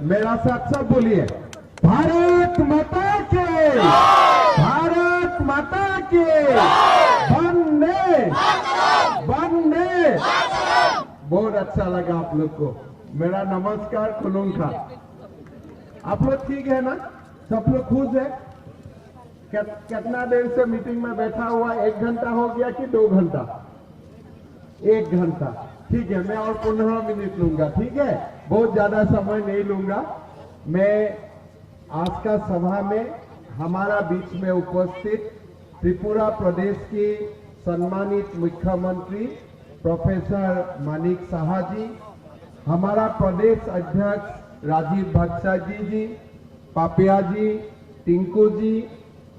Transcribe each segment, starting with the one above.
मेरा साथ सब बोलिए, भारत माता के, भारत माता के, वंदे वंदे। बहुत अच्छा लगा आप लोग को। मेरा नमस्कार खुलूंगा। आप लोग ठीक है ना? सब लोग खुश है? कितना देर से मीटिंग में बैठा हुआ? 1 घंटा हो गया कि 2 घंटा? 1 घंटा। ठीक है, मैं और 15 मिनट लूंगा। ठीक है, बहुत ज्यादा समय नहीं लूंगा। मैं आज का सभा में हमारा बीच में उपस्थित त्रिपुरा प्रदेश की सम्मानित मुख्यमंत्री प्रोफेसर मानिक साहा जी, हमारा प्रदेश अध्यक्ष राजीव भट्टाचार्य जी, पापिया जी, टिंकू जी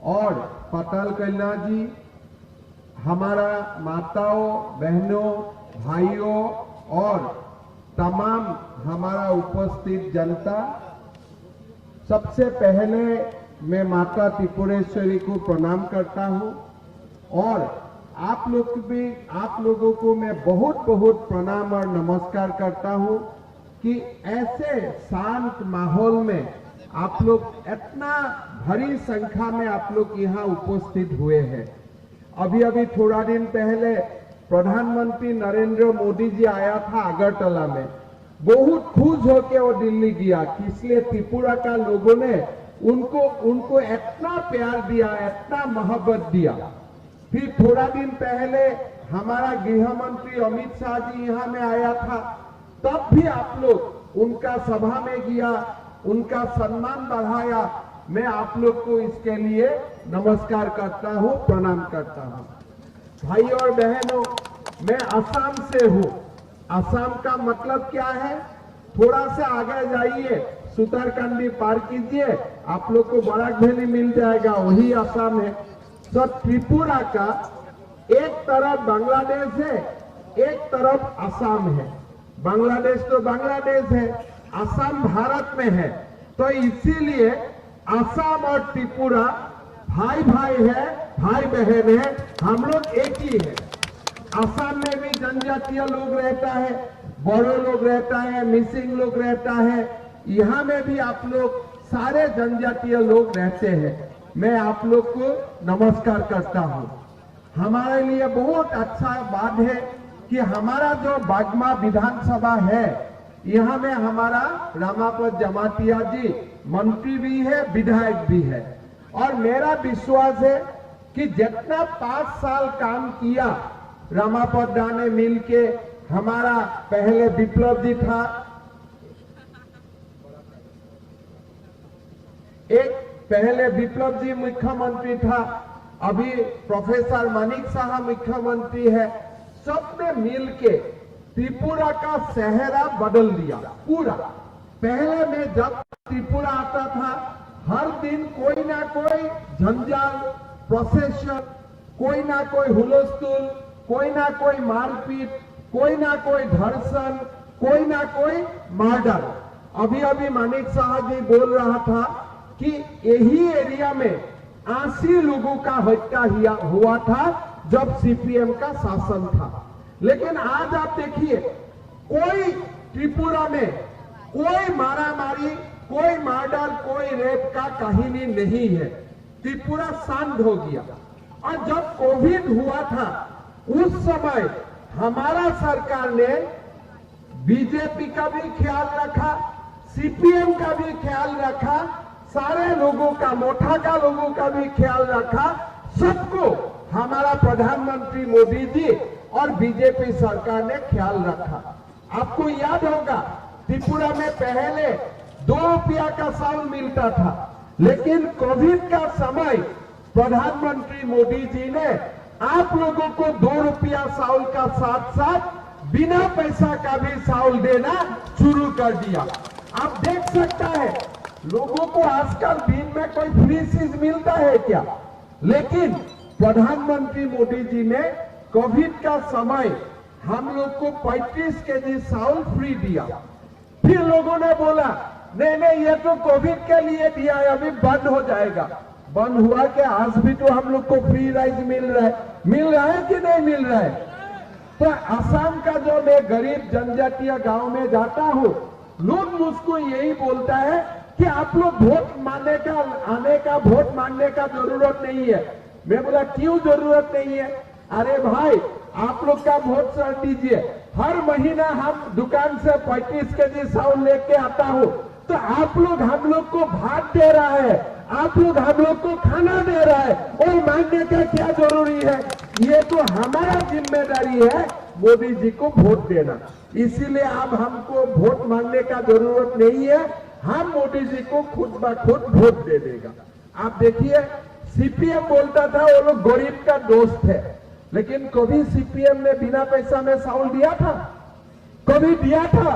और पटल कन्या जी, हमारा माताओं, बहनों, भाइयों और तमाम हमारा उपस्थित जनता, सबसे पहले मैं माता त्रिपुरेश्वरी को प्रणाम करता हूं और आप लोगों को मैं बहुत बहुत प्रणाम और नमस्कार करता हूं कि ऐसे शांत माहौल में आप लोग इतना भारी संख्या में आप लोग यहाँ उपस्थित हुए हैं। अभी थोड़ा दिन पहले प्रधानमंत्री नरेंद्र मोदी जी आया था अगरतला में, बहुत खुश होकर वो दिल्ली गया, इसलिए त्रिपुरा का लोगों ने उनको इतना प्यार दिया, इतना मोहब्बत दिया। फिर थोड़ा दिन पहले हमारा गृह मंत्री अमित शाह जी यहाँ में आया था, तब भी आप लोग उनका सभा में गया, उनका सम्मान बढ़ाया। मैं आप लोग को इसके लिए नमस्कार करता हूँ, प्रणाम करता हूँ। भाई और बहनों, मैं असम से हूँ। असम का मतलब क्या है? थोड़ा सा आगे जाइए, सुतारकांडी पार कीजिए, आप लोग को बराक वैली मिल जाएगा, वही असम है। तो त्रिपुरा का एक तरफ बांग्लादेश है, एक तरफ असम है। बांग्लादेश तो बांग्लादेश है, असम भारत में है, तो इसीलिए असम और त्रिपुरा भाई भाई है, भाई बहन है, हम लोग एक ही है। असम में भी जनजातीय लोग रहता है, बोडो लोग रहता है, मिसिंग लोग रहता है, यहाँ में भी आप लोग सारे जनजातीय लोग रहते हैं। मैं आप लोग को नमस्कार करता हूँ। हमारे लिए बहुत अच्छा बात है कि हमारा जो बागमा विधानसभा है, यहाँ में हमारा रामापद जमातिया जी मंत्री भी है, विधायक भी है, और मेरा विश्वास है कि जितना 5 साल काम किया रामापद दा ने मिलके, हमारा पहले विप्लव जी था, पहले विप्लव जी मुख्यमंत्री था, अभी प्रोफेसर मानिक साहा मुख्यमंत्री है, सबने मिलके त्रिपुरा का चेहरा बदल दिया पूरा। पहले में जब त्रिपुरा आता था, हर दिन कोई ना कोई जंजाल, प्रोसेशन, कोई ना कोई हुलस्थुल, कोई ना कोई मारपीट, कोई ना कोई धर्षण, कोई ना कोई मर्डर। अभी मानिक साहा जी बोल रहा था कि यही एरिया में 80 लोगों का हत्या हुआ था जब सीपीएम का शासन था। लेकिन आज आप देखिए, कोई त्रिपुरा में कोई मारामारी, कोई मर्डर, कोई रेप का कहानी नहीं है। त्रिपुरा शांत हो गया। और जब कोविड हुआ था, उस समय हमारा सरकार ने बीजेपी का भी ख्याल रखा, सीपीएम का भी ख्याल रखा, सारे लोगों का, मोटा का लोगों का भी ख्याल रखा। सबको हमारा प्रधानमंत्री मोदी जी और बीजेपी सरकार ने ख्याल रखा। आपको याद होगा, त्रिपुरा में पहले 2 रुपया का चावल मिलता था, लेकिन कोविड का समय प्रधानमंत्री मोदी जी ने आप लोगों को 2 रुपया चावल का साथ साथ बिना पैसा का भी चावल देना शुरू कर दिया। आप देख सकता है, लोगों को आजकल दिन में कोई फ्री चीज मिलता है क्या? लेकिन प्रधानमंत्री मोदी जी ने कोविड का समय हम लोग को 35 केजी चावल फ्री दिया। फिर लोगों ने बोला नहीं, ये तो कोविड के लिए दिया है, अभी बंद हो जाएगा। बंद हुआ कि आज भी तो हम लोग को फ्री राइस मिल रहा है कि नहीं मिल रहा है? तो असम का जो मैं गरीब जनजातीय गांव में जाता हूँ, लोग मुझको यही बोलता है कि आप लोग वोट मांगने का आने का वोट मांगने का जरूरत नहीं है। मैं बोला क्यों जरूरत नहीं है? अरे भाई आप लोग का वोट सर दीजिए, हर महीना हम दुकान से 35 केजी चावल लेके आता हूँ, तो आप लोग हम लोग को भात दे रहा है, आप लोग हम लोग को खाना दे रहा है, और मांगने का क्या जरूरी है? ये तो हमारा जिम्मेदारी है मोदी जी को वोट देना। इसीलिए अब हमको वोट मांगने का जरूरत नहीं है, हम मोदी जी को खुद ब खुद वोट दे देगा। आप देखिए सीपीएम बोलता था वो लोग गरीब का दोस्त है, लेकिन कभी सीपीएम ने बिना पैसा में चावल दिया था? कभी दिया था?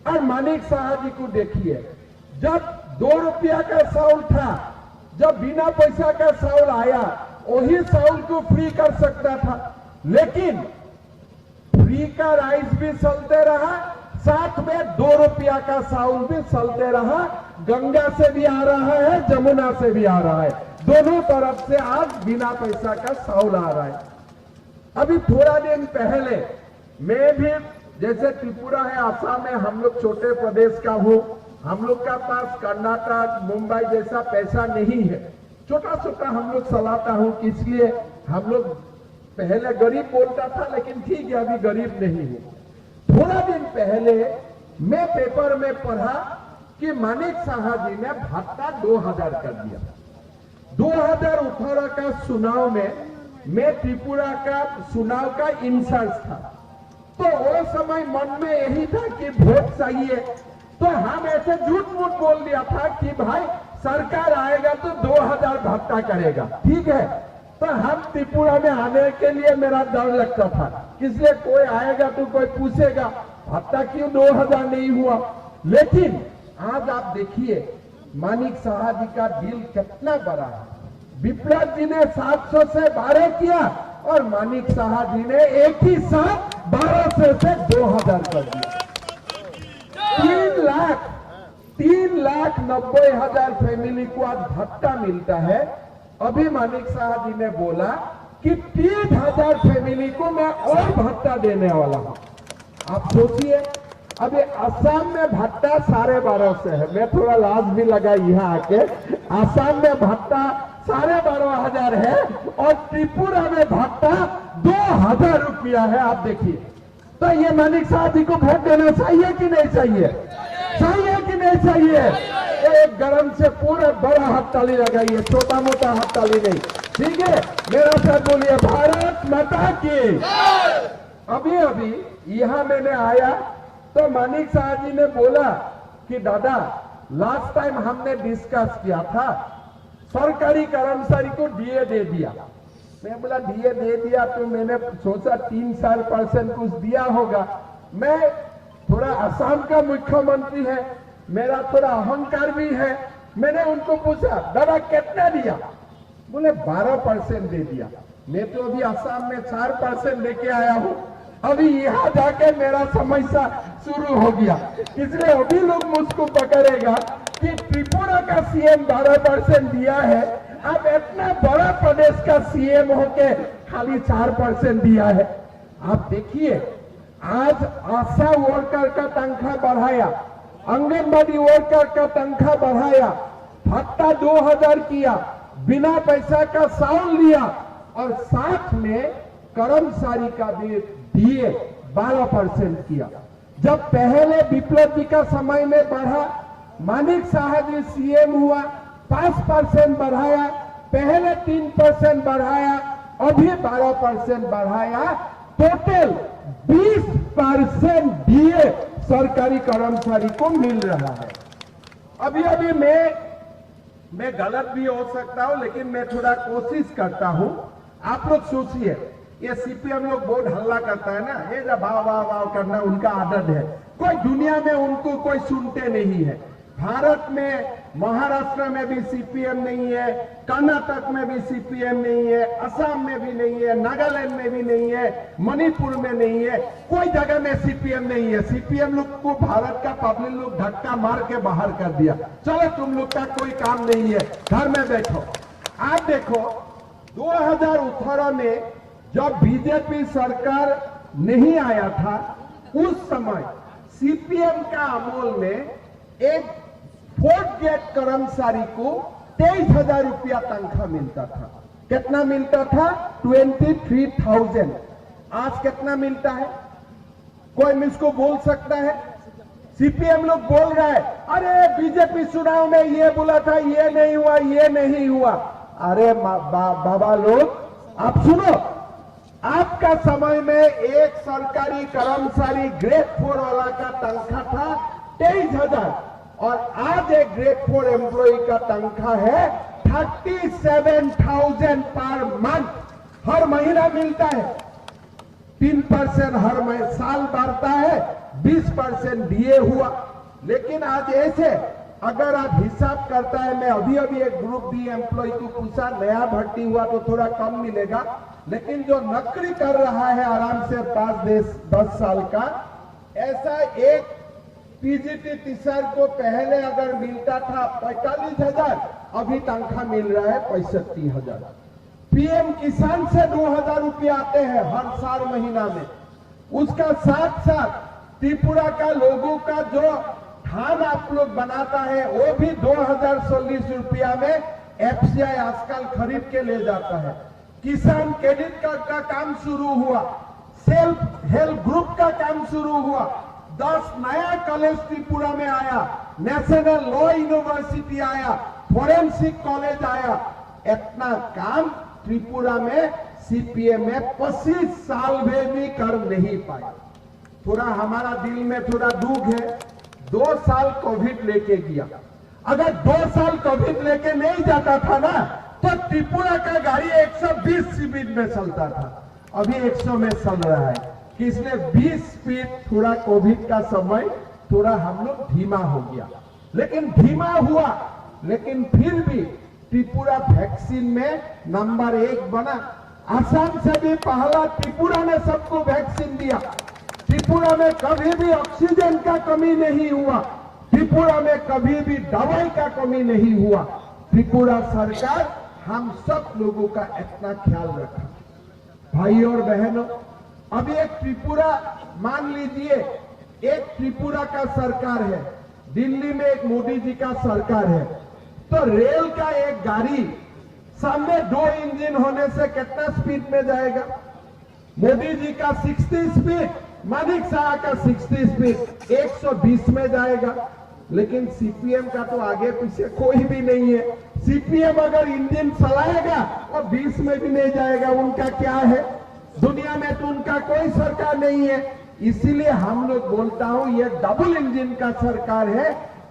और मानिक शाह जी को देखिए, जब 2 रुपया का चावल था, जब बिना पैसा का चावल आया, वही चावल को फ्री कर सकता था, लेकिन फ्री का राइस भी चलते रहा, साथ में 2 रुपया का चावल भी चलते रहा। गंगा से भी आ रहा है, जमुना से भी आ रहा है, दोनों तरफ से आज बिना पैसा का चावल आ रहा है। अभी थोड़ा दिन पहले मैं भी, जैसे त्रिपुरा है, आसाम में, हम लोग छोटे प्रदेश का हूं, हम लोग का पास कर्नाटक मुंबई जैसा पैसा नहीं है, छोटा छोटा हम लोग चलाता हूं, इसलिए हम लोग पहले गरीब बोलता था, लेकिन ठीक है अभी गरीब नहीं हूं। थोड़ा दिन पहले मैं पेपर में पढ़ा कि मानिक शाह जी ने भत्ता 2000 कर दिया। 2018 का चुनाव में मैं त्रिपुरा का चुनाव का इंचार्ज था, तो वो समय मन में यही था कि वोट चाहिए, तो हम ऐसे झूठ मूठ बोल दिया था कि भाई सरकार आएगा तो 2000 भत्ता करेगा, ठीक है। तो हम त्रिपुरा में आने के लिए मेरा डर लगता था, इसलिए कोई आएगा तो कोई पूछेगा भत्ता क्यों 2000 नहीं हुआ। लेकिन आज आप देखिए मानिक शाह जी का दिल कितना बड़ा है। विप्लव जी ने 700 से 12 किया और मानिक शाह जी ने एक ही साथ 1200 से 2000 कर दिया। 3,90,000 फैमिली को आज भत्ता मिलता है। अभी मानिक शाह जी ने बोला कि 30,000 फैमिली को मैं और भत्ता देने वाला हूं। आप सोचिए, अभी असम में भत्ता 12,500 है, मैं थोड़ा लाज भी लगा यहाँ आके, असम में भत्ता 12,500 है और त्रिपुरा में भत्ता 2,000 रुपया है। आप देखिए, तो ये मानिक शाह जी को वोट देना चाहिए कि नहीं चाहिए? चाहिए कि नहीं चाहिए? एक गरम से पूरा बड़ा हाथ ताली लगाइए, छोटा मोटा हाथ ताली नहीं, ठीक है। मेरा साथ बोलिए भारत माता की। अभी अभी यहाँ मैंने आया तो मानिक शाह जी ने बोला कि दादा लास्ट टाइम हमने डिस्कस किया था, सरकारी कर्मचारी को डीए दे दिया। मैं बोला डीए दे दिया तो मैंने सोचा 3-4% कुछ दिया होगा। मैं थोड़ा असम का मुख्यमंत्री है, मेरा थोड़ा अहंकार भी है, मैंने उनको पूछा दादा कितना दिया? बोले 12% दे दिया। मैं तो अभी असम में 4% लेके आया हूं, अभी यहाँ जाके मेरा समस्या शुरू हो गया, इसलिए अभी लोग मुझको पकड़ेगा कि त्रिपुरा का सीएम 12% दिया है, अब इतना बड़ा प्रदेश का सीएम होके खाली 4% दिया है। आप देखिए, आज आशा वर्कर का तनख्वाह बढ़ाया, आंगनबाड़ी वर्कर का तनख्वाह बढ़ाया, भत्ता 2000 किया, बिना पैसा का चावल लिया और साथ में कर्मचारी का भी दिए 12% किया। जब पहले विप्लव जी का समय में बढ़ा, मानिक शाह जी सीएम हुआ, 5% बढ़ाया, पहले 3% बढ़ाया, अभी 12% बढ़ाया, टोटल 20% दिए सरकारी कर्मचारी को मिल रहा है। अभी अभी मैं गलत भी हो सकता हूं, लेकिन मैं थोड़ा कोशिश करता हूं। आप लोग सोचिए, ये सीपीएम लोग बहुत हल्ला करता है ना, ये जब वाह वाह वाह करना उनका आदत है, कोई दुनिया में उनको कोई सुनते नहीं है। भारत में महाराष्ट्र में भी सीपीएम नहीं है, कर्नाटक में भी सीपीएम नहीं है, असम में भी नहीं है, नागालैंड में भी नहीं है, मणिपुर में नहीं है, कोई जगह में सीपीएम नहीं है। सीपीएम लोग को भारत का पब्लिक लोग धक्का मार के बाहर कर दिया, चलो तुम लोग का कोई काम नहीं है, घर में बैठो। आप देखो 2018 में जब बीजेपी सरकार नहीं आया था, उस समय सीपीएम का अमूल में एक फोर्थ ग्रेड कर्मचारी को 23,000 रुपया तनख्वाह मिलता था। कितना मिलता था? 23,000। आज कितना मिलता है? कोई मुझको बोल सकता है? सीपीएम लोग बोल रहा है, अरे बीजेपी चुनाव में ये बोला था, ये नहीं हुआ, ये नहीं हुआ। अरे बाबा लोग, आप सुनो, आपका समय में एक सरकारी कर्मचारी ग्रेड 4 वाला का तनख्वाह था 23,000 और आज एक ग्रेड 4 एम्प्लॉय का तनख्वाह है 37,000 पर मंथ। हर महीना मिलता है। 3% हर साल बढ़ता है, 20% डीए हुआ। लेकिन आज ऐसे अगर आप हिसाब करता है, मैं अभी एक ग्रुप डी एम्प्लॉय को पूछा, नया भर्ती हुआ तो थोड़ा कम मिलेगा, लेकिन जो नौकरी कर रहा है आराम से 5-10 साल का, ऐसा एक पीजीटी टीचर को पहले अगर मिलता था 45,000, अभी तनख्वाह मिल रहा है 65,000। पीएम किसान से 2,000 रुपया आते हैं हर साल महीना में। उसका साथ साथ त्रिपुरा का लोगों का जो धान आप लोग बनाता है वो भी 2,040 रुपया में एफसीआई आजकल खरीद के ले जाता है। किसान क्रेडिट कार्ड का काम शुरू हुआ, सेल्फ हेल्प ग्रुप का काम शुरू हुआ, 10 नया कॉलेज त्रिपुरा में आया, नेशनल लॉ यूनिवर्सिटी आया, फोरेंसिक कॉलेज आया। इतना काम त्रिपुरा में सीपीएम में 25 साल में भी कर नहीं पाया। थोड़ा हमारा दिल में थोड़ा दुख है। 2 साल कोविड लेके गया। अगर 2 साल कोविड लेके नहीं जाता था ना, तो त्रिपुरा का गाड़ी 120 स्पीड में चलता था, अभी 100 में चल रहा है। कि इसलिए 20 स्पीड थोड़ा कोविड का समय थोड़ा हम लोग धीमा हो गया, लेकिन धीमा हुआ, लेकिन फिर भी त्रिपुरा वैक्सीन में नंबर 1 बना। आसाम से भी पहला त्रिपुरा ने सबको वैक्सीन दिया। त्रिपुरा में कभी भी ऑक्सीजन का कमी नहीं हुआ, त्रिपुरा में कभी भी दवाई का कमी नहीं हुआ। त्रिपुरा सरकार हम सब लोगों का इतना ख्याल रखा। भाई और बहनों, अब एक त्रिपुरा, मान लीजिए एक त्रिपुरा का सरकार है, दिल्ली में एक मोदी जी का सरकार है, तो रेल का एक गाड़ी सामने 2 इंजन होने से कितना स्पीड में जाएगा? मोदी जी का 60 स्पीड, मानिक शाह का 60 स्पीड, 120 में जाएगा। लेकिन सीपीएम का तो आगे पीछे कोई भी नहीं है। सीपीएम अगर इंजन चलाएगा और 20 में भी नहीं जाएगा, उनका क्या है? दुनिया में तो उनका कोई सरकार नहीं है। इसीलिए हम लोग बोलता हूं, ये डबल इंजन का सरकार है।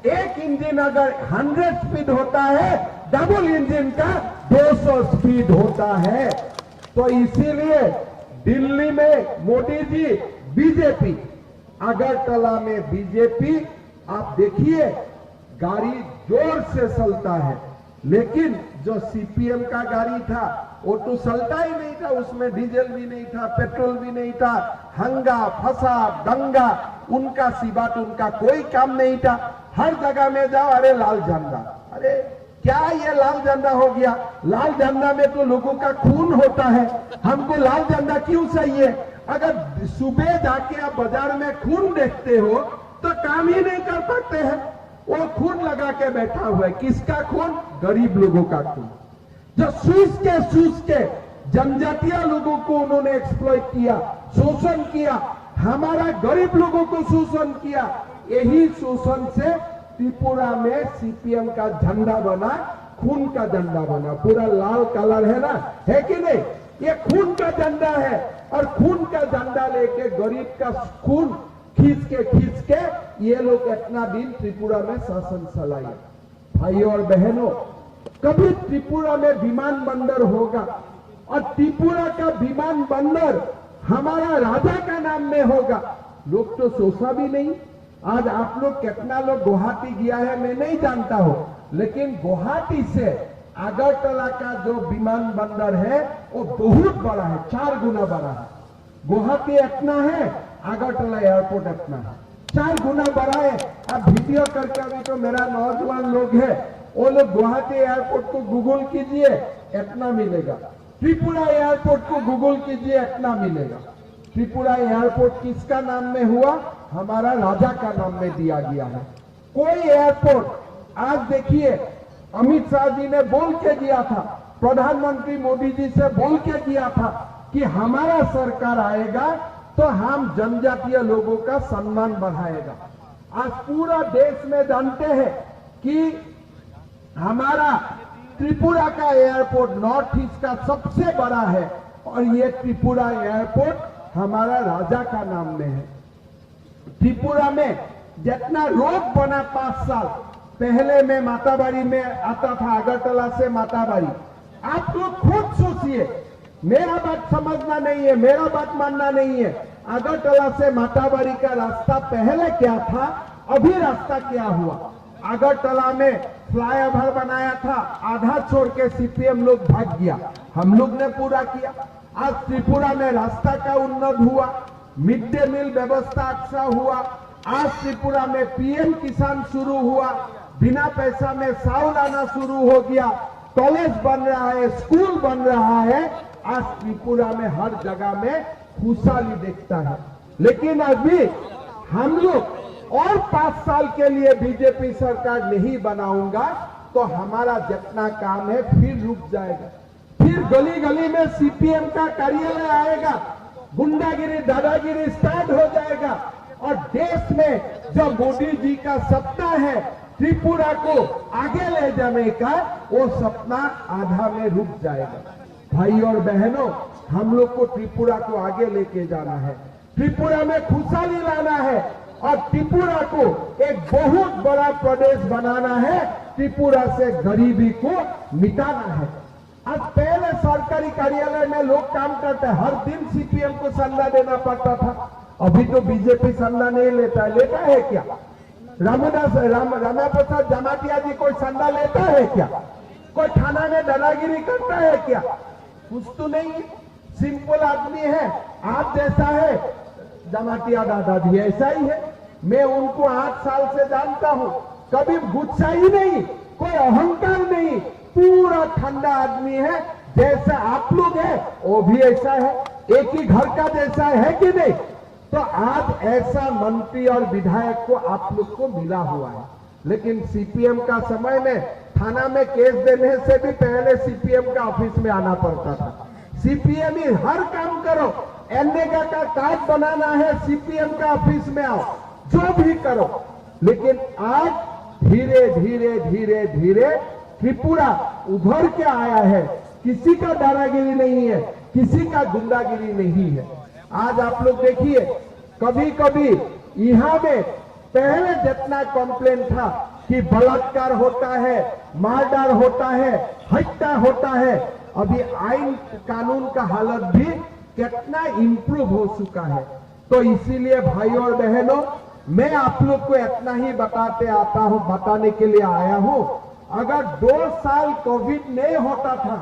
एक इंजन अगर 100 स्पीड होता है, डबल इंजन का 200 स्पीड होता है। तो इसीलिए दिल्ली में मोदी जी बीजेपी, अगरतला में बीजेपी, आप देखिए गाड़ी जोर से चलता है। लेकिन जो सीपीएम का गाड़ी था वो तो चलता ही नहीं था, उसमें डीजल भी नहीं था, पेट्रोल भी नहीं था, हंगा फसा दंगा, उनका सिवा तो उनका कोई काम नहीं था। हर जगह में जाओ, अरे लाल झंडा, अरे क्या ये लाल झंडा हो गया? लाल झंडा में तो लोगों का खून होता है, हमको लाल झंडा क्यों चाहिए? अगर सुबह जाके आप बाजार में खून देखते हो तो काम ही नहीं कर सकते हैं। वो खून लगा के बैठा हुआ है, किसका खून? गरीब लोगों का खून, जो सूस के जनजातीय लोगों को उन्होंने एक्सप्लॉइट किया, शोषण किया, हमारा गरीब लोगों को शोषण किया। यही शोषण से त्रिपुरा में सीपीएम का झंडा बना, खून का झंडा बना, पूरा लाल कलर है ना, है कि नहीं? ये खून का झंडा है और खून का झंडा लेके गरीब का खून खींच के ये लोग इतना दिन त्रिपुरा में शासन चलाए। भाइयों और बहनों, कभी त्रिपुरा में विमान बंदर होगा और त्रिपुरा का विमान बंदर हमारा राजा का नाम में होगा। लोग तो सोचा भी नहीं। आज आप लोग कितना लोग गुवाहाटी गया है मैं नहीं जानता हूं, लेकिन गुवाहाटी से अगरतला का जो विमान बंदर है वो बहुत बड़ा है, 4 गुना बड़ा है। गुवाहाटी इतना है, अगरतला एयरपोर्ट इतना है, 4 गुना बड़ा है। अब वीडियो करके, अभी तो मेरा नौजवान लोग है, वो लोग गुवाहाटी एयरपोर्ट को गूगल कीजिए, इतना मिलेगा। त्रिपुरा एयरपोर्ट को गूगल कीजिए, इतना मिलेगा। त्रिपुरा एयरपोर्ट किसका नाम में हुआ? हमारा राजा का नाम में दिया गया है। कोई एयरपोर्ट आज देखिए, अमित शाह जी ने बोल के दिया था, प्रधानमंत्री मोदी जी से बोल के दिया था कि हमारा सरकार आएगा तो हम जनजातीय लोगों का सम्मान बढ़ाएगा। आज पूरा देश में जानते हैं कि हमारा त्रिपुरा का एयरपोर्ट नॉर्थ ईस्ट का सबसे बड़ा है और ये त्रिपुरा एयरपोर्ट हमारा राजा का नाम में है। त्रिपुरा में जितना रोड बना 5 साल पहले में माताबारी में आता था, अगरतला से माताबारी, आप लोग खुद सोचिए, मेरा बात समझना नहीं है, मेरा बात मानना नहीं है। अगरतला से माताबारी का रास्ता पहले क्या था, अभी रास्ता क्या हुआ? अगरतला में फ्लाईओवर बनाया था, आधा छोड़ के सीपीएम लोग भाग गया, हम लोग ने पूरा किया। आज त्रिपुरा में रास्ता का उन्नत हुआ, मिड डे मील व्यवस्था अच्छा हुआ। आज त्रिपुरा में पीएम किसान शुरू हुआ, बिना पैसा में चावल आना शुरू हो गया, कॉलेज बन रहा है, स्कूल बन रहा है। आज त्रिपुरा में हर जगह में खुशहाली देखता है। लेकिन अभी हम लोग और 5 साल के लिए बीजेपी सरकार नहीं बनाऊंगा तो हमारा जितना काम है फिर रुक जाएगा। फिर गली गली में सीपीएम का कार्यालय आएगा, गुंडागिरी दादागिरी स्टार्ट हो जाएगा और देश में जो मोदी जी का सपना है त्रिपुरा को आगे ले जाने का, वो सपना आधा में रुक जाएगा। भाई और बहनों, हम लोग को त्रिपुरा को आगे लेके जाना है, त्रिपुरा में खुशहाली लाना है और त्रिपुरा को एक बहुत बड़ा प्रदेश बनाना है। त्रिपुरा से गरीबी को मिटाना है। आज पहले सरकारी कार्यालय में लोग काम करते हैं, हर दिन सीपीएम को चंदा देना पड़ता था। अभी तो बीजेपी चंदा नहीं लेता है। लेता है क्या? रामा प्रसाद जमातिया जी कोई चंदा लेता है क्या? कोई थाना में दादागिरी करता है क्या? कुछ तो नहीं है, सिंपल आदमी है। आप जैसा है जमातिया दादा भी ऐसा ही है। मैं उनको 8 साल से जानता हूं, कभी गुस्सा ही नहीं, कोई अहंकार नहीं, पूरा ठंडा आदमी है। जैसा आप लोग है वो भी ऐसा है, एक ही घर का जैसा है कि नहीं? तो आज ऐसा मंत्री और विधायक को आप लोग को मिला हुआ है। लेकिन सीपीएम का समय में थाना में केस देने से भी पहले सीपीएम का ऑफिस में आना पड़ता था। सीपीएम ही हर काम करो, एनरेगा का कार्ड बनाना है सीपीएम का ऑफिस में आओ, जो भी करो। लेकिन आज धीरे धीरे धीरे धीरे त्रिपुरा उभर के आया है। किसी का दादागिरी नहीं है, किसी का गुंडागिरी नहीं है। आज आप लोग देखिए, कभी कभी यहाँ में पहले जितना कंप्लेन था कि बलात्कार होता है, मारडार होता है, हत्या होता है, अभी आइन कानून का हालत भी कितना इंप्रूव हो चुका है। तो इसीलिए भाई और बहनों, मैं आप लोग को इतना ही बताने के लिए आया हूं। अगर 2 साल कोविड नहीं होता था,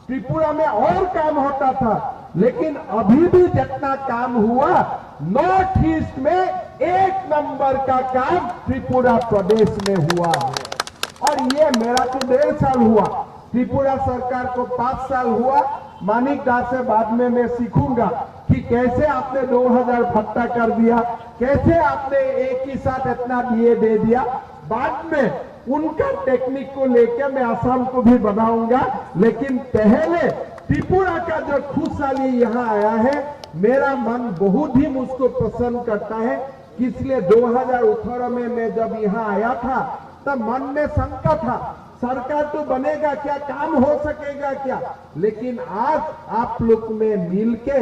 त्रिपुरा में और काम होता था। लेकिन अभी भी जितना काम हुआ, नॉर्थ ईस्ट में 1 नंबर का काम त्रिपुरा प्रदेश में हुआ है। और ये मेरा तो 1.5 साल हुआ, त्रिपुरा सरकार को 5 साल हुआ। मानिक दास से बाद में मैं सीखूंगा कि कैसे आपने 2000 भत्ता कर दिया, कैसे आपने एक ही साथ इतना डीए दे दिया। बाद में उनका टेक्निक को लेकर मैं आसाम को भी बनाऊंगा। लेकिन पहले त्रिपुरा का जो खुशहाली यहाँ आया है, मेरा मन बहुत ही मुझको पसंद करता है। इसलिए 2018 में मैं जब यहाँ आया था तब मन में शंका था, सरकार तो बनेगा क्या, काम हो सकेगा क्या? लेकिन आज आप लोग में मिलके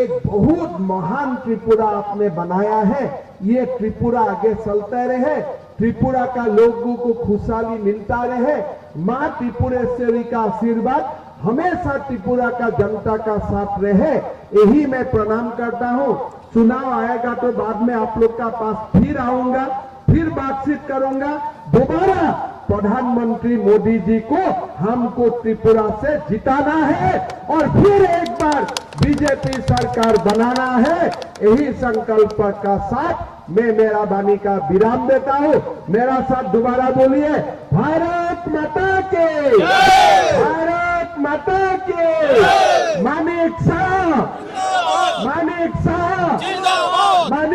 एक बहुत महान त्रिपुरा आपने बनाया है। ये त्रिपुरा आगे चलता रहे, त्रिपुरा का लोगों को खुशहाली मिलता रहे। मां त्रिपुरेश्वरी का आशीर्वाद हमेशा त्रिपुरा का जनता का साथ रहे, यही मैं प्रणाम करता हूं। चुनाव आएगा तो बाद में आप लोग का पास फिर आऊंगा, फिर बातचीत करूंगा। दोबारा प्रधानमंत्री मोदी जी को हमको त्रिपुरा से जिताना है और फिर एक बार बीजेपी सरकार बनाना है। यही संकल्प का साथ मैं मेरा वाणी का विराम देता हूं। मेरा साथ दोबारा बोलिए, भारत माता के, भारत माता के। मानिक शाह। माणिक शाह जिंदाबाद माणिक